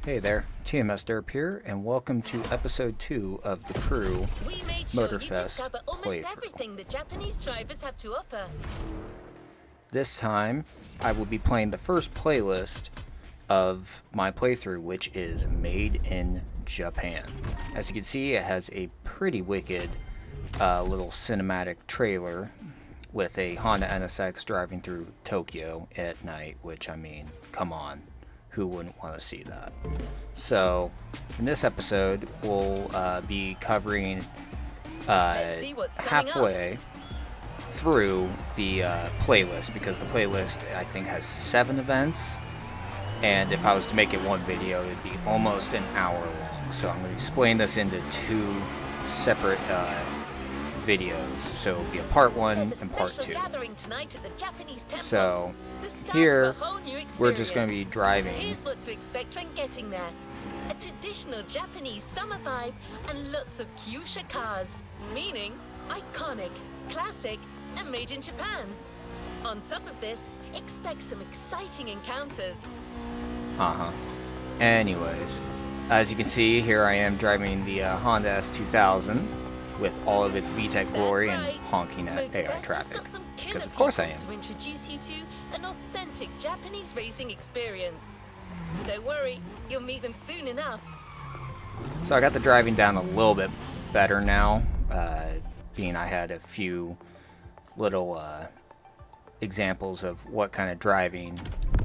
Hey there, TMS Derp here, and welcome to episode 2 of the Crew We made sure you Motorfest discover almost playthrough. everything the Japanese drivers have to offer. This time, I will be playing the first playlist of my playthrough, which is Made in Japan. As you can see, it has a pretty wicked little cinematic trailer with a Honda NSX driving through Tokyo at night, which, I mean, come on. Who wouldn't want to see that? So, in this episode, we'll be covering halfway through the playlist, because the playlist, I think, has 7 events, and if I was to make it one video, it'd be almost an hour long. So I'm going to explain this into 2 separate videos, so it'll be a part 1 and part 2. So here we're just going to be driving. Here's what to expect when getting there. A traditional Japanese summer vibe and lots of kyusha cars, meaning iconic, classic, and made in Japan. On top of this, expect some exciting encounters. Anyways, as you can see, here I am driving the Honda S2000 with all of its VTEC glory and honking at AI traffic. Because of course I am. To introduce you to an authentic Japanese racing experience. Don't worry, you'll meet them soon enough. So I got the driving down a little bit better now, being I had a few little examples of what kind of driving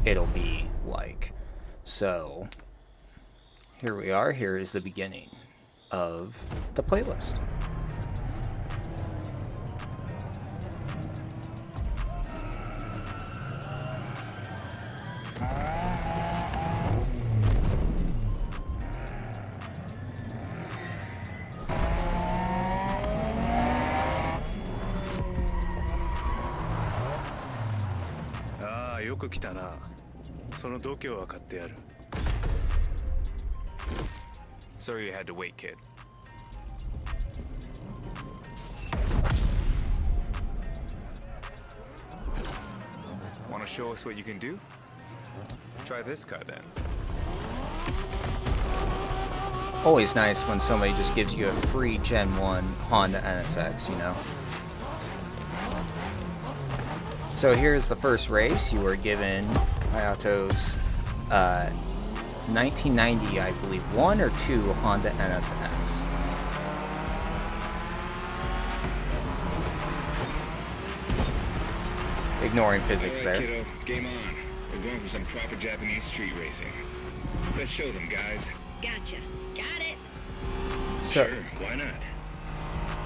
it'll be like. So here we are. Here is the beginning of the playlist. Sorry you had to wait, kid. Want to show us what you can do? Try this car then. Always nice when somebody just gives you a free Gen 1 Honda NSX, you know? So here's the first race. You were given Hayato's 1990, I believe, 1 or 2 Honda NSX. Ignoring physics All right, there. kiddo, game on. We're going for some proper Japanese street racing. Let's show them, guys. Gotcha. Got it. So, Sure, why not?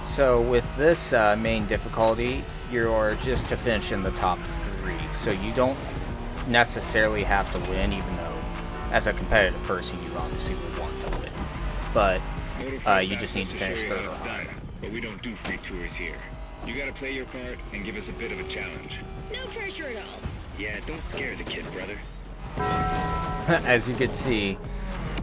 So with this main difficulty, you're just to finish in the top 3. So you don't necessarily have to win, even though as a competitive person you obviously would want to win. But you just need to finish third or higher. But we don't do free tours here. You gotta play your part and give us a bit of a challenge. No pressure at all. Yeah, don't scare the kid, brother. As you can see,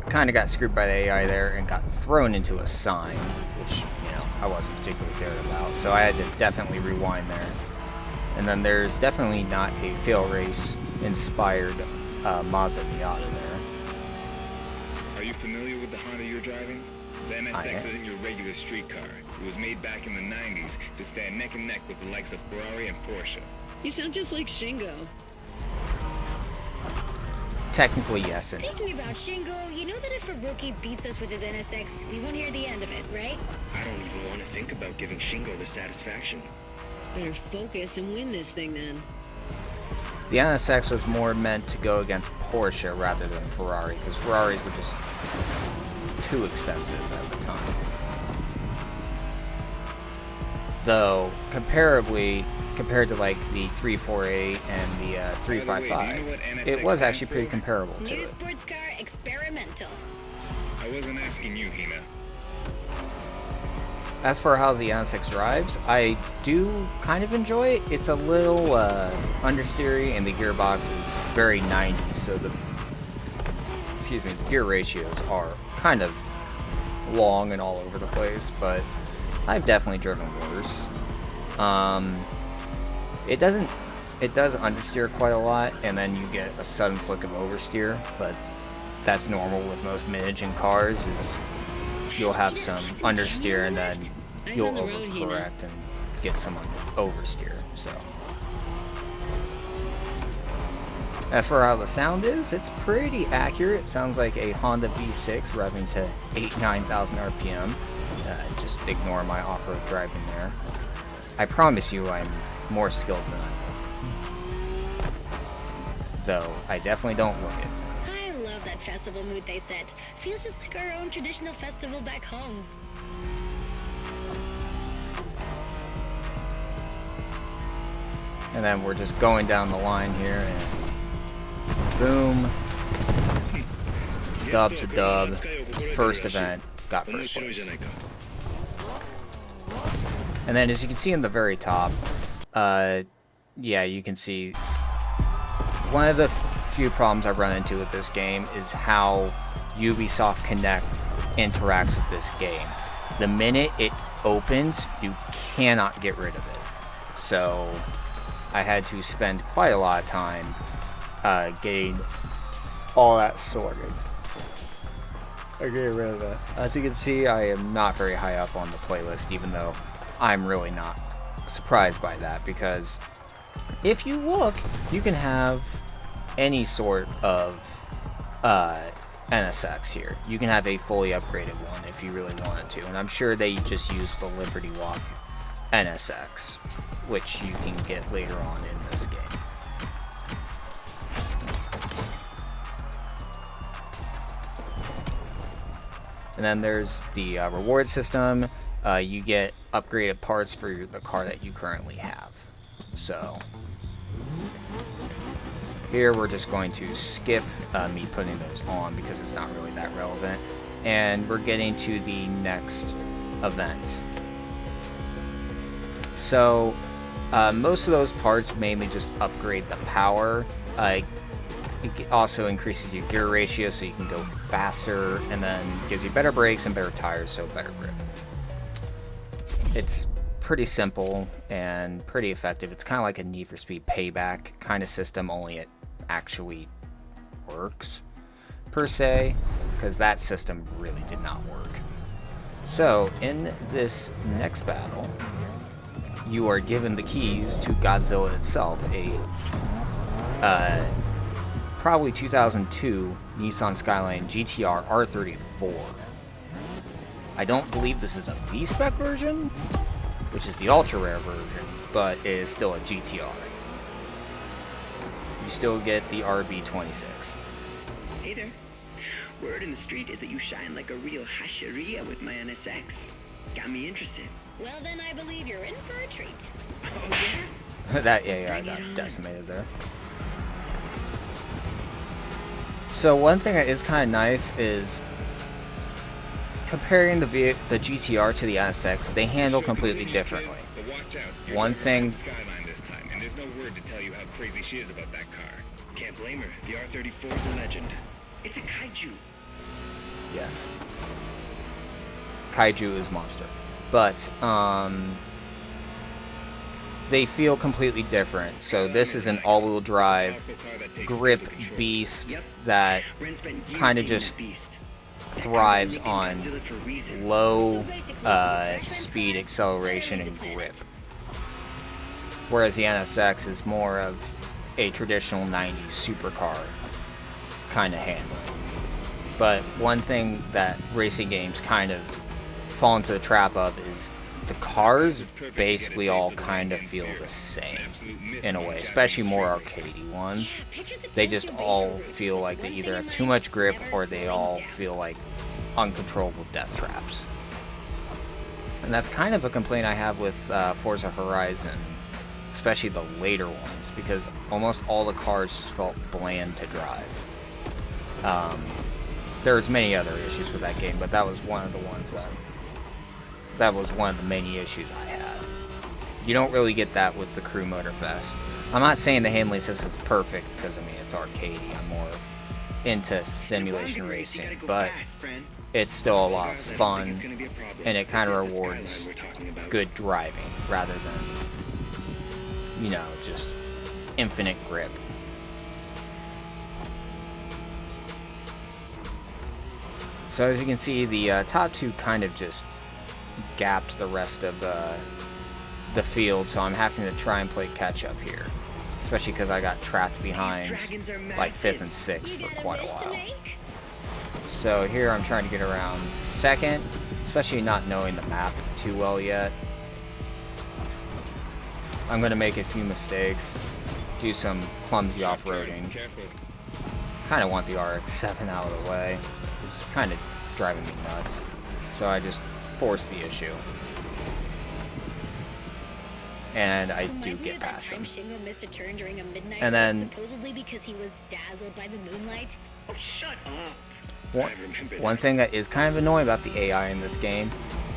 kind of got screwed by the AI there and got thrown into a sign, which, you know, I wasn't particularly cared about. So I had to definitely rewind there. And then there's definitely not a fail race inspired Mazda Miata there. Are you familiar with the Honda you're driving? The NSX isn't your regular street car. It was made back in the 90s to stand neck and neck with the likes of Ferrari and Porsche. You sound just like Shingo. Technically, yes. And Speaking about Shingo, you know that if a rookie beats us with his NSX, we won't hear the end of it, right? I don't even want to think about giving Shingo the satisfaction. Better focus and win this thing then. the NSX was more meant to go against Porsche rather than Ferrari, because Ferraris were just too expensive at the time. Though, comparably, compared to like the 348 and the 355, it was actually pretty comparable to New it. sports car experimental. I wasn't asking you, Hina. As for how the NSX drives, I do kind of enjoy it. It's a little understeery, and the gearbox is very 90s, so the gear ratios are kind of long and all over the place, but I've definitely driven worse. It does understeer quite a lot, and then you get a sudden flick of oversteer, but that's normal with most mid-engine cars, is you'll have some understeer and then you'll overcorrect and get some oversteer. So as for how the sound is, it's pretty accurate. It sounds like a Honda V6 revving to 9,000 RPM. Just ignore my off-road driving there. I promise you I'm more skilled than I look. Though, I definitely don't look it. I love that festival mood they set. Feels just like our own traditional festival back home. And then we're just going down the line here, and boom. Dub's a dub. First event, got first place. And then as you can see in the very top, yeah, you can see one of the few problems I've run into with this game is how Ubisoft Connect interacts with this game. The minute it opens, you cannot get rid of it. So I had to spend quite a lot of time getting all that sorted. I get rid of it. As you can see, I am not very high up on the playlist, even though I'm really not surprised by that, because if you look, you can have any sort of NSX here. You can have a fully upgraded one if you really wanted to, and I'm sure they just use the Liberty Walk NSX, which you can get later on in this game. And then there's the reward system. You get upgraded parts for the car that you currently have. So here we're just going to skip me putting those on because it's not really that relevant. And we're getting to the next event. So most of those parts mainly just upgrade the power. It also increases your gear ratio so you can go faster, and then gives you better brakes and better tires, so better grip. It's pretty simple and pretty effective. It's kind of like a Need for Speed Payback kind of system, only it actually works, per se, because that system really did not work. So, in this next battle, you are given the keys to Godzilla itself, a probably 2002 Nissan Skyline GTR R34. I don't believe this is a V-Spec version, which is the ultra-rare version, but it is still a GTR. You still get the RB26. Hey there. Word in the street is that you shine like a real hasheria with my NSX. Got me interested. Well, then I believe you're in for a treat. Oh, yeah? That AR got decimated there. So one thing that is kind of nice is comparing the GTR to the NSX, they handle completely differently. One thing. Skyline this time, and there's no word to tell you how crazy she is about that car. Can't blame her. The R34 is a legend. It's a kaiju. Yes. Kaiju is monster. But they feel completely different. So this is an all-wheel drive grip beast that kind of just thrives on low speed acceleration and grip, whereas the NSX is more of a traditional 90s supercar kind of handling. But one thing that racing games kind of fall into the trap of is the cars basically all kind of feel the same in a way, especially more arcadey ones. They just all feel like they either have too much grip or they all feel like uncontrollable death traps. And that's kind of a complaint I have with Forza Horizon, especially the later ones, because almost all the cars just felt bland to drive. There's many other issues with that game, but that was one of the ones that was one of the many issues I had. You don't really get that with the Crew Motorfest. I'm not saying the handling system's perfect, because I mean it's arcadey. I'm more into simulation racing, but it's still a lot of fun, and it kind of rewards good driving rather than, you know, just infinite grip. So as you can see, the top two kind of just gapped the rest of the field, so I'm having to try and play catch up here. Especially because I got trapped behind like 5th and 6th for quite a while. So here I'm trying to get around 2nd, especially not knowing the map too well yet. I'm going to make a few mistakes, do some clumsy off-roading. Kind of want the RX-7 out of the way. It's kind of driving me nuts. So I just force the issue. And I do get past him. Shingo missed a turn during a midnight And then supposedly because he was dazzled by the moonlight. Oh, shut up. one thing that is kind of annoying about the AI in this game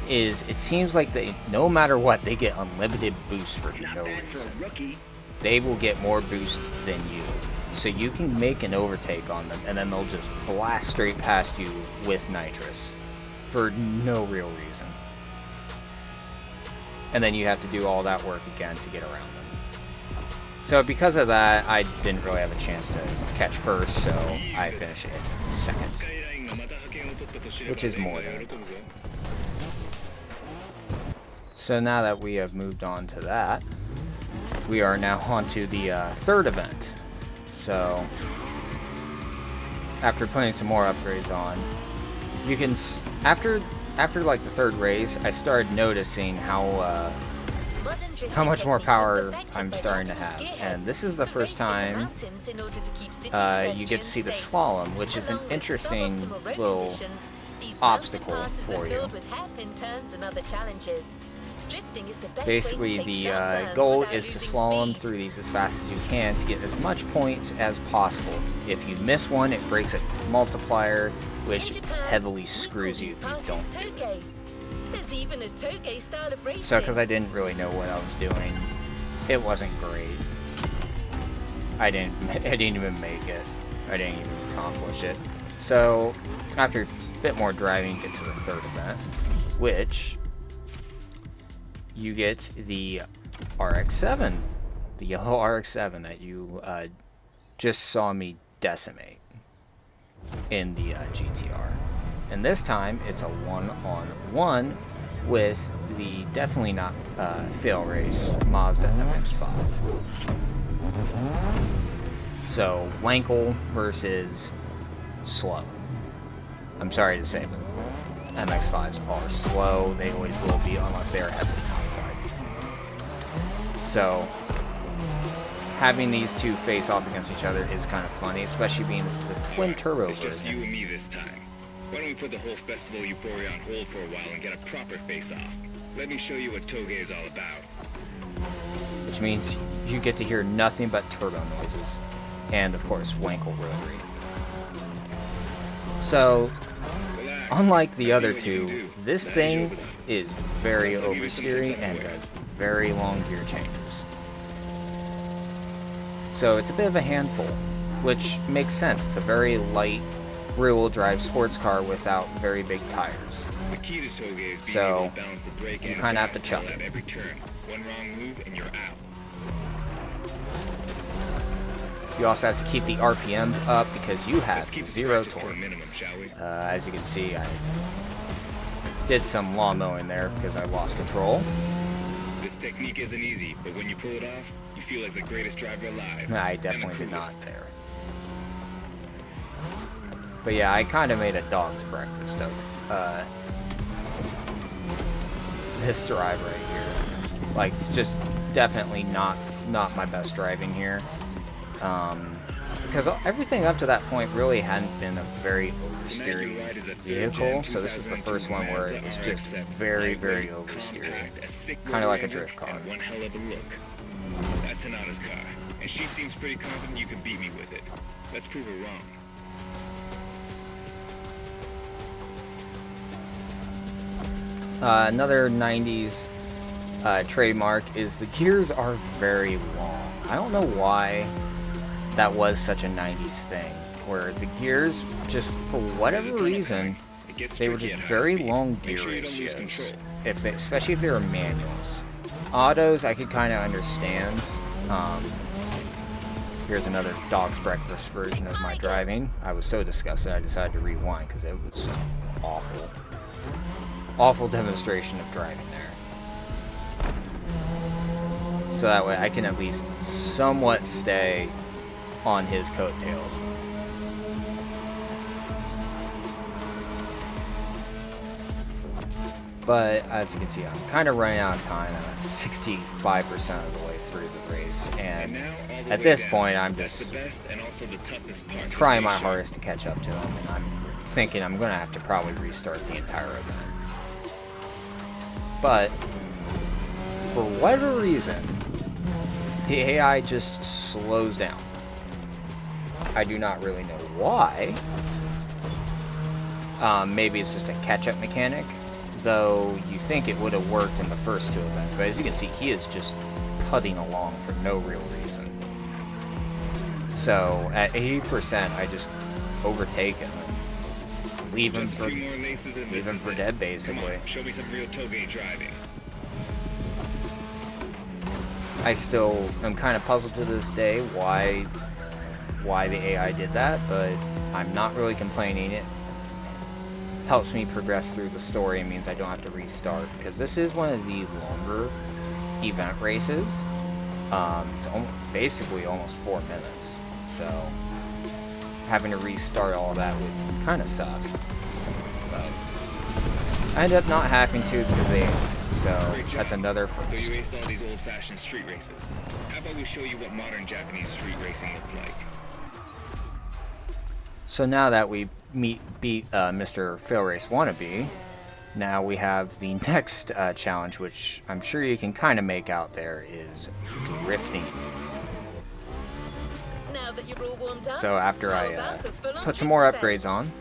is it seems like no matter what, they get unlimited boost for no reason. They will get more boost than you. So you can make an overtake on them, and then they'll just blast straight past you with nitrous for no real reason. And then you have to do all that work again to get around them. So because of that, I didn't really have a chance to catch first, so I finished it 2nd, which is more than enough. So now that we have moved on to that, we are now on to the 3rd event. So after putting some more upgrades on, you can after like the 3rd race, I started noticing how much more power I'm starting to have. And this is the first time you get to see the slalom, which is an interesting little obstacle for you. Basically, the goal is to slalom through these as fast as you can to get as much points as possible. If you miss one, it breaks a multiplier, which heavily screws you if you don't do it. There's even a toge style of racing. So, because I didn't really know what I was doing, it wasn't great. I didn't even make it. I didn't even accomplish it. So, after a bit more driving, get to the 3rd event, which you get the RX-7, the yellow RX-7 that you just saw me decimate in the GTR. And this time, it's a one-on-one with the definitely not fail race Mazda MX-5. So, Wankel versus slow. I'm sorry to say, but MX-5s are slow. They always will be unless they are heavily modified. So, having these two face off against each other is kind of funny, especially being this is a twin turbo It's just version. you and me this time. Why don't we put the whole festival euphoria on hold for a while and get a proper face-off? Let me show you what Toge is all about. Which means you get to hear nothing but turbo noises. And, of course, Wankel rotary. So, Relax. unlike the Let's see other what you can two, do. this That thing is over. is very Let's give you some oversteering tips on and the way. does very long gear changes. So it's a bit of a handful, which makes sense. It's a very light rear-wheel drive sports car without very big tires. The key to Toge is being So, able to balance the brake you and kinda have gas to chuck pedal it. at every turn. One wrong move and you're out. You also have to keep the RPMs up because you have Let's keep the zero scratches to a torque. minimum, shall we? As you can see, I did some lawn mowing there because I lost control. This technique isn't easy, but when you pull it off, you feel like the greatest driver alive. I and the definitely did coolest. not there. But yeah, I kind of made a dog's breakfast of this drive right here. Like, it's just definitely not my best driving here. Because everything up to that point really hadn't been a very oversteering Tonight, your ride is a vehicle, third-gen so this is the 2002 first one where Mazda it was just RX-7. very, very Lightweight, oversteering. compact, a sick Kinda like a motor drift car. and one hell of a look. That's Tanana's car, and she seems pretty confident you can beat me with it. Let's prove her wrong. Another 90s trademark is the gears are very long. I don't know why that was such a 90s thing, where the gears, just for whatever reason, It gets they were tricky just at high very speed. long Make gear sure you don't lose ratios. control. Especially if they were manuals. Autos, I could kind of understand, Here's another dog's breakfast version of my driving. I was so disgusted I decided to rewind because it was just awful. Awful demonstration of driving there. So that way I can at least somewhat stay on his coattails. But as you can see, I'm kind of running out of time. I'm at 65% of the way through the race, and at this point, I'm just trying my hardest to catch up to him, and I'm thinking I'm going to have to probably restart the entire event. But for whatever reason, the AI just slows down. I do not really know why. Maybe it's just a catch-up mechanic, though you think it would have worked in the first two events. But as you can see, he is just putting along for no real reason. So at 80%, I just overtake him and leave him for dead, basically. Show me some real toge driving. I still am kind of puzzled to this day why the AI did that, but I'm not really complaining. It helps me progress through the story and means I don't have to restart, because this is one of the longer event races. It's basically almost 4 minutes, so having to restart all of that would kind of suck. But I ended up not having to because so that's another first. You raced all these old-fashioned street races. How about we show you what modern Japanese street racing looks like? So now that we beat Mr. Fail Race Wannabe, now we have the next challenge, which I'm sure you can kind of make out there, is drifting. Now that you're all warmed up, So after how I about a full-on put some more drift upgrades event? on,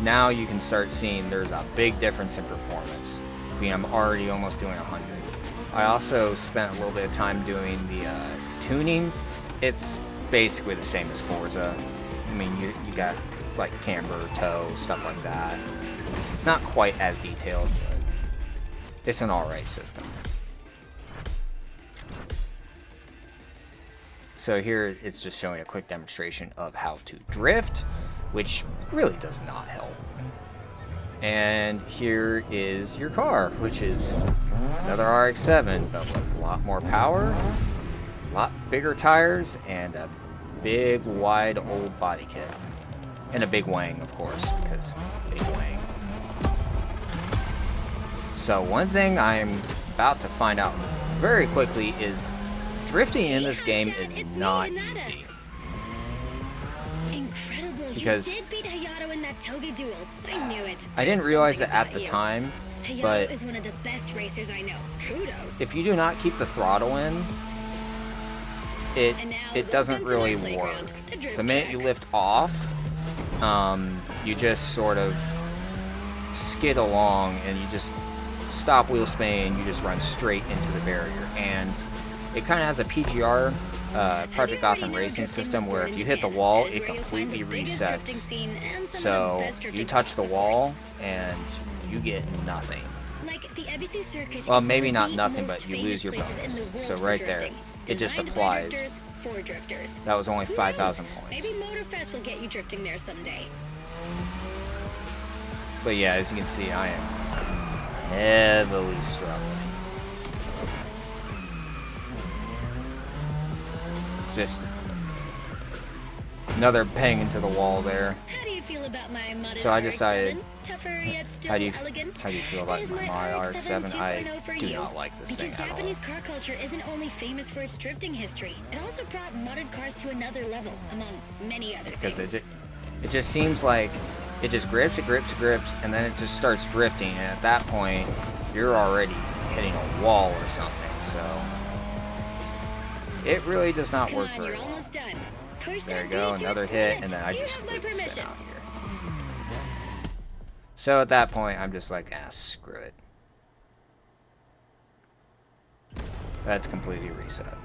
now you can start seeing there's a big difference in performance. I mean, I'm already almost doing 100. I also spent a little bit of time doing the tuning. It's basically the same as Forza. I mean, you got like camber, toe, stuff like that. It's not quite as detailed, but it's an alright system. So here it's just showing a quick demonstration of how to drift, which really does not help. And here is your car, which is another RX-7, but with a lot more power, a lot bigger tires, and a big, wide, old body kit. And a big wang, of course, because big wang. So one thing I'm about to find out very quickly is drifting in this game is not easy. Incredible. Because you did beat Hayato in that Toge duel. I knew it. I didn't There's realize it something at about the you. time, Hayato but is one of the best racers I know. Kudos. if you do not keep the throttle in, And now, it doesn't welcome to really my work. playground, the drift The minute you track. lift off, you just sort of skid along and you just stop wheel spinning and you just run straight into the barrier. And it kind of has a PGR, Project Gotham racing system, where if you hit the wall, it completely resets. So you touch the wall and you get nothing. Like the ABC circuit Well, is maybe one not of the nothing, most but you famous lose your places in bonus. the world So for right there, drifting. it just Designed by applies. drifters for drifters. That was only Who 5,000 knows? points. Maybe Motorfest will get you drifting there someday. But yeah, as you can see, I am heavily struggling. Just another bang into the wall there. How do you feel about my modded So I RX-7? decided- Tougher yet still How do you elegant. feel It about is my my mod RX-7? I 2.0 for do you. not like this Because thing at all. Japanese car culture isn't only famous for its drifting history, it also brought modded cars to another level, among many other Because things. it just seems like it just grips, and then it just starts drifting, and at that point, you're already hitting a wall or something, so it really does not Come work on, very you're well. almost done. Push There that you go, beat to another its hit, limit. and then I You just have my completely spin permission. out here. So at that point, I'm just like, screw it. That's completely reset.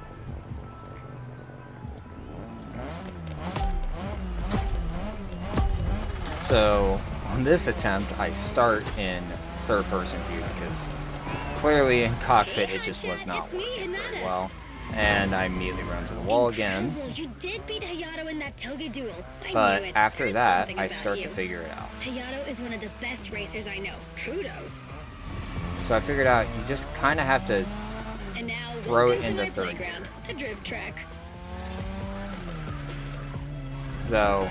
So on this attempt, I start in third-person view because clearly in cockpit it just was not It's me, working very Hinata. well. and I immediately run to the wall again. Incredible. You did beat Hayato in that toga duel. I But knew it. after There's that, something I about start you. to figure it out. Hayato is one of the best racers I know. Kudos. So I figured out you just kind of have to And now throw it welcome to into my third playground, the drift track. Though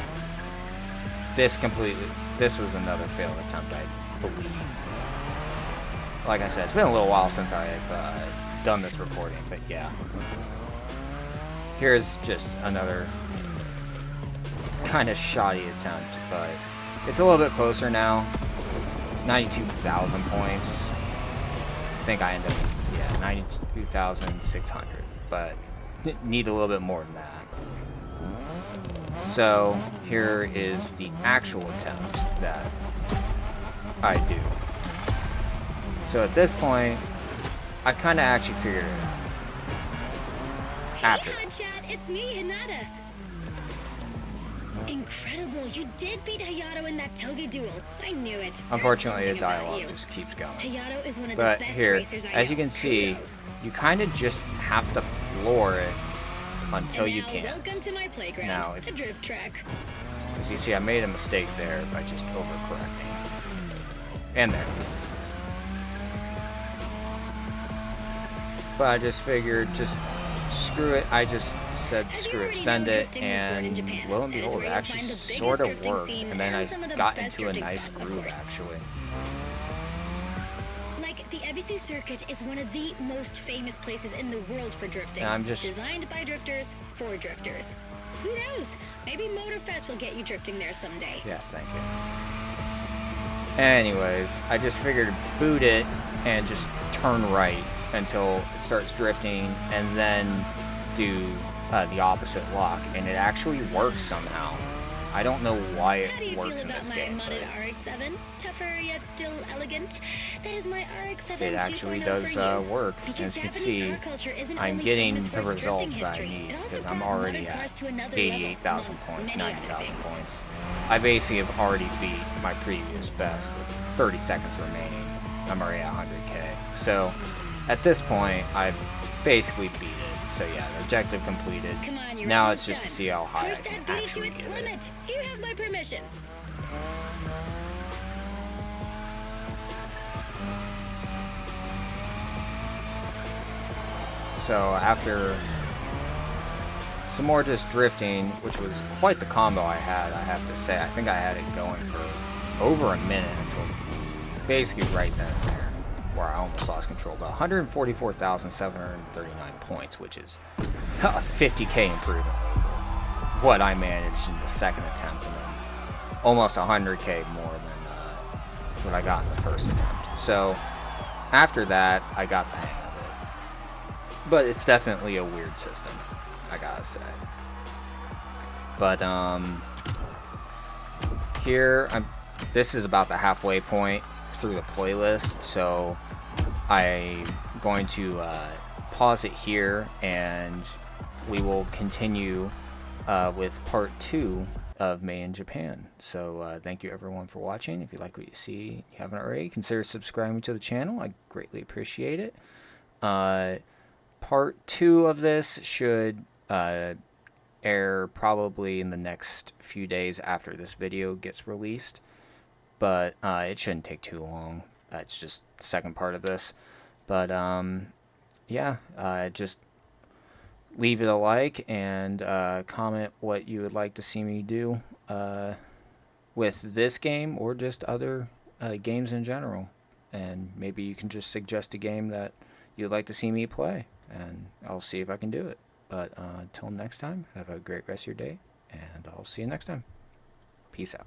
this was another failed attempt, I believe. Like I said, it's been a little while since I've done this recording, but yeah. Here's just another kind of shoddy attempt, but it's a little bit closer now. 92,000 points. I think I ended up, yeah, 92,600, but need a little bit more than that. So here is the actual attempt that I do. So at this point, I kind of actually figured it out. After. Hey, Hotshot, it's me, Hinata. Incredible, you did beat Hayato in that toga duel. I knew it. There's Unfortunately, the something about dialogue you. just keeps going. Hayato is one of But the best here, racers I know. as you can see, Kudos. you kind of just have to floor it until And you now, can't. welcome to my playground, Now, the drift track. As you see, I made a mistake there by just overcorrecting. And there. But I just figured, just screw it. I just said, As you screw it, already send know, it, drifting was born in and Japan. lo and That is behold, where it you'll actually find the biggest sort of drifting worked. scene And then and I some of the got best into a drifting nice spots, of groove, course. actually. Like, the Ebisu circuit is one of the most famous places in the world for drifting. And I'm just- Designed by drifters, for drifters. Who knows? Maybe Motorfest will get you drifting there someday. Yes, thank you. Anyways, I just figured boot it and just turn right until it starts drifting, and then do the opposite lock, and it actually works somehow. I don't know why How do you it works feel in about this my game, modded but RX-7? Tougher yet still elegant. That is my RX-7 it actually 2.0 does for you. work. Because As you can Japanese see, car culture isn't I'm only getting famous for the its drifting results that I history, need, it also because I'm brought already modded cars at to another 88,000 level, points, among many other 90,000 things. points. I basically have already beat my previous best with 30 seconds remaining. I'm already at 100k. So, at this point, I've basically beat it. So yeah, the objective completed. Come on, you're Now almost it's just to done. see how high I Push can that booty actually to its get it. limit. You have my permission. So after some more just drifting, which was quite the combo I had, I have to say. I think I had it going for over a minute until basically right then and there, where I almost lost control. But 144,739 points, which is a 50k improvement. What I managed in the second attempt, and then almost 100k more than what I got in the first attempt. So after that, I got the hang of it. But it's definitely a weird system, I gotta say. But here this is about the halfway point through the playlist, so I'm going to pause it here, and we will continue with part 2 of Made in Japan. So thank you everyone for watching. If you like what you see, you haven't already, consider subscribing to the channel. I greatly appreciate it. Part 2 of this should air probably in the next few days after this video gets released, but it shouldn't take too long. It's just the second part of this. But yeah, just leave it a like and comment what you would like to see me do with this game or just other games in general. And maybe you can just suggest a game that you'd like to see me play, and I'll see if I can do it. But until next time, have a great rest of your day, and I'll see you next time. Peace out.